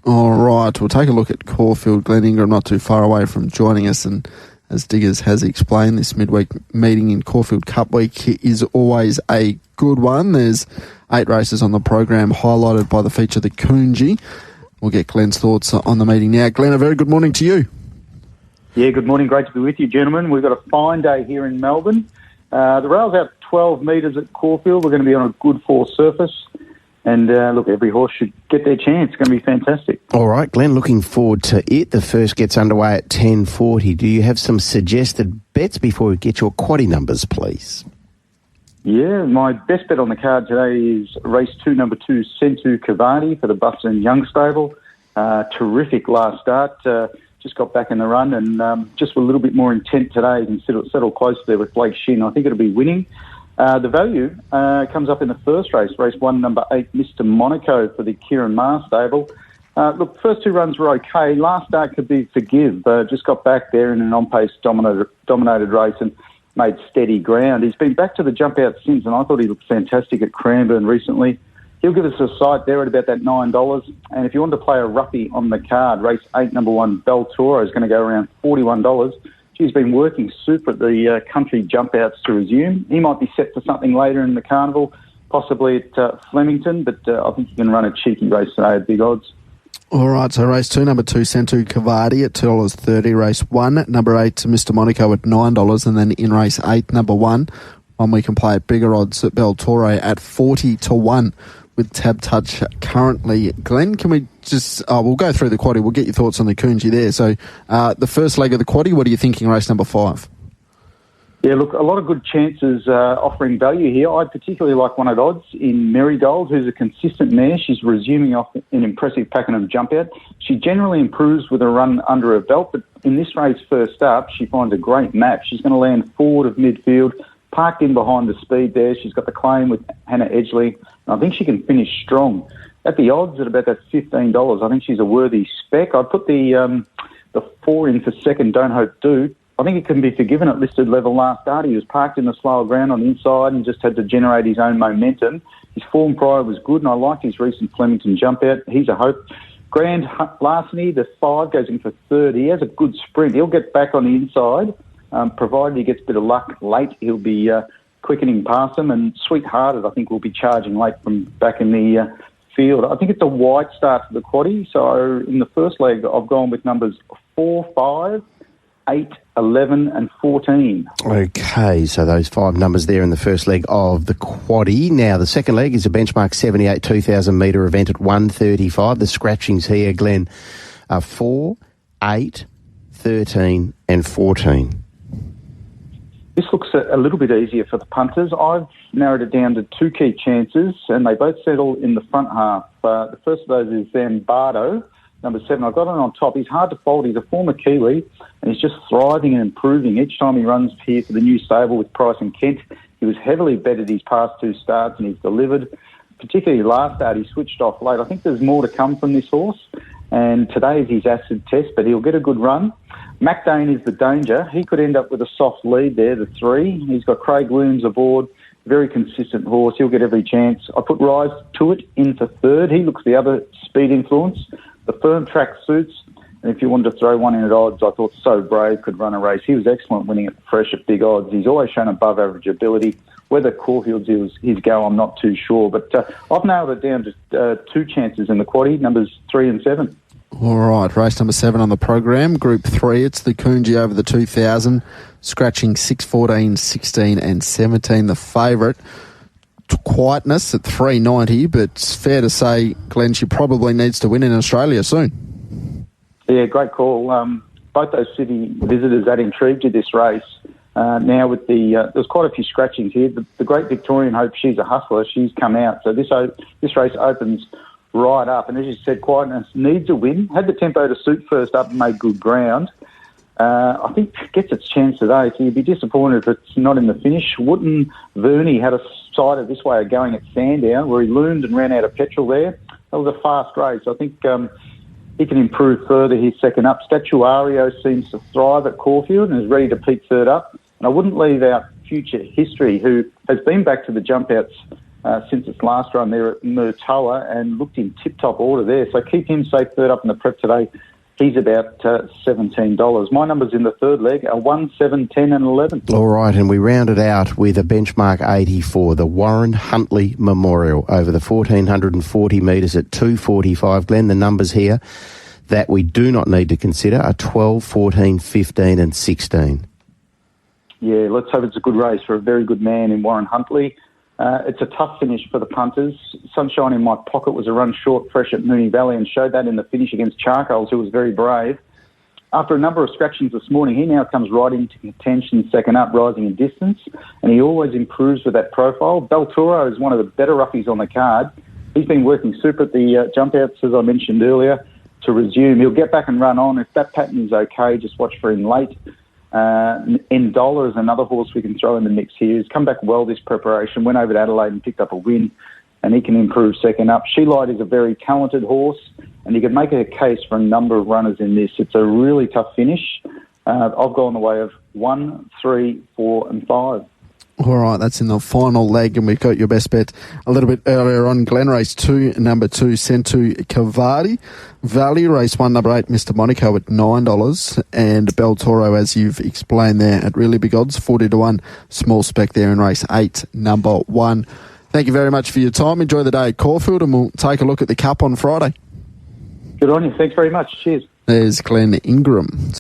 All right, we'll take a look at Caulfield. Glenn Ingram not too far away from joining us, and as Diggers has explained, this midweek meeting in Caulfield Cup Week is always a good one. There's 8 races on the program, highlighted by the feature the Coonji. We'll get Glenn's thoughts on the meeting now. Glenn, a very good morning to you. Yeah, good morning. Great to be with you, gentlemen. We've got a fine day here in Melbourne. The rail's out 12 metres at Caulfield. We're going to be on a good 4 surface. And look, every horse should get their chance. It's going to be fantastic. All right, Glenn, looking forward to it. The first gets underway at 10:40. Do you have some suggested bets before we get your quaddie numbers, please? Yeah, my best bet on the card today is race 2, number 2, Sentu Cavani for the Buster and Young stable. Terrific last start. Just got back in the run and just a little bit more intent today. You can settle close there with Blake Shin. I think it'll be winning. The value comes up in the first race 1, number 8, Mr. Monaco for the Kieran Maher stable. Look, first 2 runs were okay. Last start could be forgive. Just got back there in an on-pace dominated race and made steady ground. He's been back to the jump out since, and I thought he looked fantastic at Cranbourne recently. He'll give us a sight there at about that $9. And if you want to play a roughie on the card, race 8, number 1, Bel Toro is going to go around $41. He's been working super at the country jump outs to resume. He might be set for something later in the carnival, possibly at Flemington, but I think he can run a cheeky race today at big odds. All right, so race 2, number 2, Sentu Cavani at $2.30. Race 1, number 8, Mr. Monaco at $9. And then in race 8, number 1, one we can play at bigger odds at Bel Toro at 40-1 with Tab Touch currently. Glenn, can we just... we'll go through the quaddie. We'll get your thoughts on the Coonji there. So the first leg of the quaddie, what are you thinking race number 5? Yeah, look, a lot of good chances offering value here. I particularly like one at odds in Marigold, who's a consistent mare. She's resuming off an impressive Pakenham jump out. She generally improves with a run under her belt, but in this race first up, she finds a great map. She's going to land forward of midfield, parked in behind the speed there. She's got the claim with Hannah Edgley. And I think she can finish strong. At the odds at about that $15, I think she's a worthy spec. I'd put the 4 in for second, Don't Hope Do. I think it can be forgiven at listed level last start. He was parked in the slower ground on the inside and just had to generate his own momentum. His form prior was good, and I liked his recent Flemington jump out. He's a hope. Grand Larceny, the 5, goes in for third. He has a good sprint. He'll get back on the inside. Provided he gets a bit of luck late, he'll be quickening past them. And Sweethearted, I think, will be charging late from back in the field. I think it's a wide start for the quaddie. So in the first leg, I've gone with numbers 4, 5, 8, 11 and 14. Okay, so those 5 numbers there in the first leg of the quaddie. Now, the second leg is a benchmark 78 2,000 metre event at 135. The scratchings here, Glenn, are 4, 8, 13 and 14. This looks a little bit easier for the punters. I've narrowed it down to 2 key chances, and they both settle in the front half. The first of those is Zambardo, number 7. I got it on top. He's hard to fault. He's a former Kiwi, and he's just thriving and improving. Each time he runs here for the new stable with Price and Kent, he was heavily betted his past 2 starts, and he's delivered. Particularly last start, he switched off late. I think there's more to come from this horse, and today is his acid test, but he'll get a good run. MacDane is the danger. He could end up with a soft lead there, the 3. He's got Craig Williams aboard. Very consistent horse. He'll get every chance. I put Rise to it in for third. He looks the other speed influence. The firm track suits. And if you wanted to throw one in at odds, I thought So Brave could run a race. He was excellent winning it fresh at big odds. He's always shown above average ability. Whether Caulfield's his go, I'm not too sure. But I've nailed it down to 2 chances in the quaddie, numbers 3 and 7. All right, race number 7 on the program. Group 3, it's the Coonji over the 2,000, scratching 6, 14, 16 and 17. The favourite, Quietness at $3.90, but it's fair to say, Glenn, she probably needs to win in Australia soon. Yeah, great call. Both those city visitors that intrigued you this race. Now with there's quite a few scratchings here. The Great Victorian Hope, she's a hustler. She's come out. So this race opens right up. And as you said, Quietness needs a win. Had the tempo to suit first up and made good ground. I think gets its chance today, so you'd be disappointed if it's not in the finish. Wootton Verney had a sight of this way of going at Sandown, where he loomed and ran out of petrol there. That was a fast race. I think he can improve further his second up. Statuario seems to thrive at Caulfield and is ready to peak third up. And I wouldn't leave out Future History, who has been back to the jump outs since its last run there at Murtoa and looked in tip-top order there. So keep him safe third up in the prep today. He's about $17. My numbers in the third leg are 1, 7, 10 and 11. All right, and we round it out with a benchmark 84, the Warren Huntley Memorial, over the 1,440 metres at 2:45. Glenn, the numbers here that we do not need to consider are 12, 14, 15 and 16. Yeah, let's hope it's a good race for a very good man in Warren Huntley. It's a tough finish for the punters. Sunshine in My Pocket was a run short fresh at Moonee Valley and showed that in the finish against Charcoals, who was very brave. After a number of scratchings this morning, he now comes right into contention second up, rising in distance, and he always improves with that profile. Beltoro is one of the better roughies on the card. He's been working super at the jump outs, as I mentioned earlier, to resume. He'll get back and run on. If that pattern is okay, just watch for him late. Ndola is another horse we can throw in the mix here. He's come back well this preparation, went over to Adelaide and picked up a win, and he can improve second up. She Light is a very talented horse, and you can make a case for a number of runners in this. It's a really tough finish. I've gone the way of 1, 3, 4 and 5. All right, that's in the final leg, and we've got your best bet a little bit earlier on. Glen race 2, number 2, Centu Cavaldi. Value race 1, number 8, Mr. Monaco at $9. And Beltoro, as you've explained there, at really big odds, 40-1. Small spec there in race 8, number 1. Thank you very much for your time. Enjoy the day at Caulfield, and we'll take a look at the Cup on Friday. Good on you. Thanks very much. Cheers. There's Glenn Ingram.